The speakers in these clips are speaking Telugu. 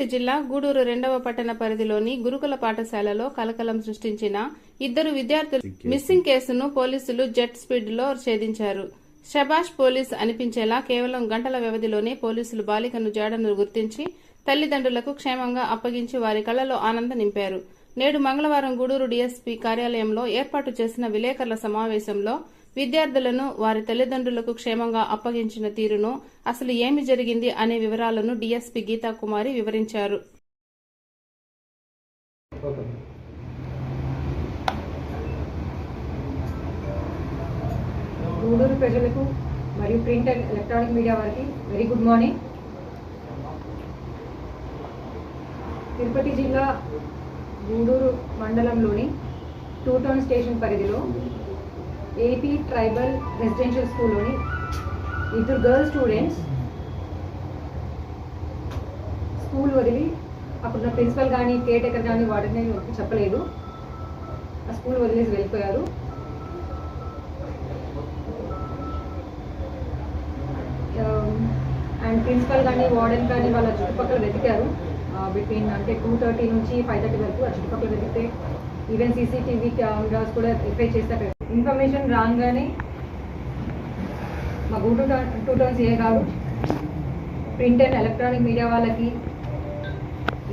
తిరుపతి జిల్లా గూడూరు 2వ పట్టణ పరిధిలోని గురుకుల పాఠశాలలో కలకలం సృష్టించిన ఇద్దరు విద్యార్థుల మిస్సింగ్ కేసును పోలీసులు జెట్ స్పీడ్ లో ఛేదించారు. శబాష్ పోలీస్ అనిపించేలా కేవలం గంటల వ్యవధిలోనే పోలీసులు బాలికను జాడను గుర్తించి తల్లిదండ్రులకు క్షేమంగా అప్పగించి వారి కళ్లలో ఆనందం నింపారు. నేడు మంగళవారం గూడూరు డీఎస్పీ కార్యాలయంలో ఏర్పాటు చేసిన విలేకరుల సమావేశంలో విద్యార్థులను వారి తల్లిదండ్రులకు క్షేమంగా అప్పగించిన తీరును, అసలు ఏమి జరిగింది అనే వివరాలను డీఎస్పీ గీతాకుమారి వివరించారు. గూడూరు ప్రజలకు మరియు ప్రింట్ అండ్ ఎలక్ట్రానిక్ మీడియా వారికి వెరీ గుడ్ మార్నింగ్. తిరుపతి జిల్లా గూడూరు మండలంలోని 2 టౌన్ స్టేషన్ పరిధిలో ఏపీ ట్రైబల్ రెసిడెన్షియల్ స్కూల్లోని ఇద్దరు గర్ల్ స్టూడెంట్స్ స్కూల్ వదిలి అప్పుడున్న ప్రిన్సిపల్ కానీ కేర్ టేకర్ కానీ వాటిని చెప్పలేదు, ఆ స్కూల్ వదిలేసి వెళ్ళిపోయారు. అండ్ ప్రిన్సిపల్ కానీ వార్డెన్ కానీ వాళ్ళ చుట్టుపక్కల వెతికారు. బిట్వీన్ అంటే 2:30 నుంచి 5:30 వరకు ఆ చుట్టుపక్కల వెతికితే ఈవెన్ సీసీటీవీ కెమెరాస్ కూడా వెరిఫై చేస్తారు. ఇన్ఫర్మేషన్ రాగానే మా గూడూరు 2 టౌన్ సిఐ గారు ప్రింట్ అండ్ ఎలక్ట్రానిక్ మీడియా వాళ్ళకి,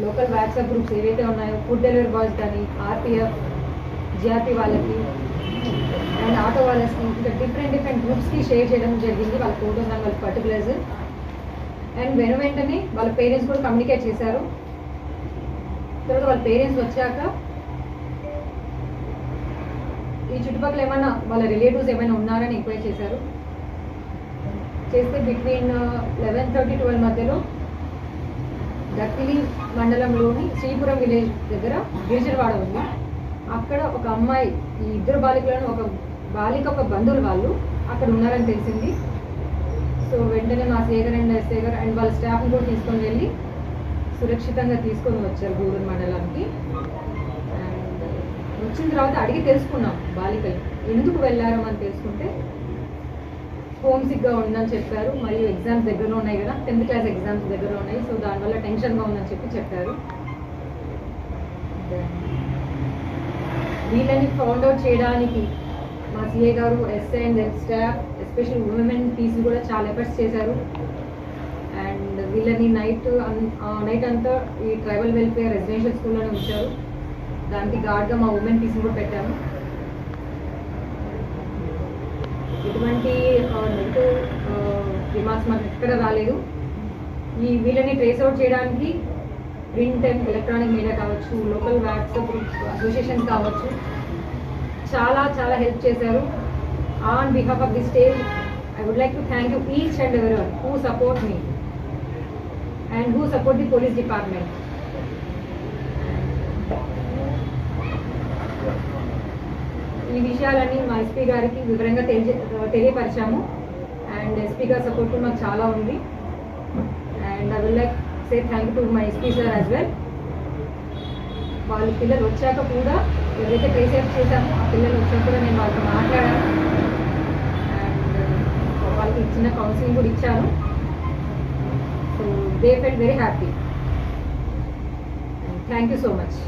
లోకల్ వాట్సాప్ గ్రూప్స్ ఏవైతే ఉన్నాయో ఫుడ్ డెలివరీ బాయ్స్ కానీ, ఆర్పిఎఫ్ జిఆర్పి వాళ్ళకి అండ్ ఆటో వాళ్ళకి ఇంకా డిఫరెంట్ గ్రూప్స్కి షేర్ చేయడం జరిగింది. వాళ్ళ ఫోటోస్ అండ్ వాళ్ళ పర్టికులర్స్. అండ్ వెంటనే వాళ్ళ పేరెంట్స్ కూడా కమ్యూనికేట్ చేశారు. తర్వాత వాళ్ళ పేరెంట్స్ వచ్చాక ఈ చుట్టుపక్కల ఏమైనా వాళ్ళ రిలేటివ్స్ ఏమైనా ఉన్నారని ఎంక్వైరీ చేశారు. చేస్తే బిట్వీన్ 11:30-12 మధ్యలో దక్కిలి మండలంలోని శ్రీపురం విలేజ్ దగ్గర గిరిజనవాడ ఉంది. అక్కడ ఒక అమ్మాయి, ఈ ఇద్దరు బాలికలను ఒక బంధువులు వాళ్ళు అక్కడ ఉన్నారని తెలిసింది. సో వెంటనే మా సేగర్ అండ్ ఎస్ఏగర్ అండ్ వాళ్ళ స్టాఫ్ని కూడా తీసుకొని వెళ్ళి సురక్షితంగా తీసుకొని వచ్చారు గూడూరు మండలానికి. అండ్ వచ్చిన తర్వాత అడిగి తెలుసుకున్నాం బాలికలు ఎందుకు వెళ్ళారో అని తెలుసుకుంటే హోమ్ సిక్గా ఉందని చెప్పారు. మరియు ఎగ్జామ్స్ దగ్గరలో ఉన్నాయి కదా, 10th క్లాస్ ఎగ్జామ్స్ దగ్గరలో ఉన్నాయి. సో దానివల్ల టెన్షన్గా ఉందని చెప్పారు. వీళ్ళని ఫౌండ్ అవుట్ చేయడానికి మా సిఏ గారు, SI and staff, special women PC కూడా చాలా ఎఫర్ట్స్ చేశారు. అండ్ వీళ్ళని నైట్ అంతా ఈ ట్రైబల్ వెల్ఫేర్ రెసిడెన్షియల్ స్కూల్లోనే ఉంచారు. దానికి గార్డ్గా మా ఉమెన్ పీసీని కూడా పెట్టాము. ఎటువంటి నెగిటివ్ రిమార్క్స్ మాకు ఎక్కడ రాలేదు. వీళ్ళని ట్రేస్ అవుట్ చేయడానికి ప్రింట్ అండ్ ఎలక్ట్రానిక్ మీడియా కావచ్చు, లోకల్ వాట్సాప్ అసోసియేషన్ కావచ్చు, చాలా హెల్ప్ చేశారు. On behalf of the state I would like to thank you each and everyone who support me and who support the police department. ఈ విషయాలన్నీ మా ఎస్పీ గారికి వివరంగా తెలియపరిచాము. అండ్ ఎస్పీ గారి సపోర్ట్ మాకు చాలా ఉంది. And I would like to say thank you to my SP sir as well. వాళ్ళ పిల్లలు వచ్చాక కూడా ఎవరైతే ట్రేస్ అవుట్ చేశామో ఆ పిల్లలు వచ్చాక కూడా నేను వాళ్ళతో మాట్లాడాను. వాళ్ళకి ఇచ్చిన కౌన్సిలింగ్ కూడా ఇచ్చాను. So they felt very happy. Thank you so much.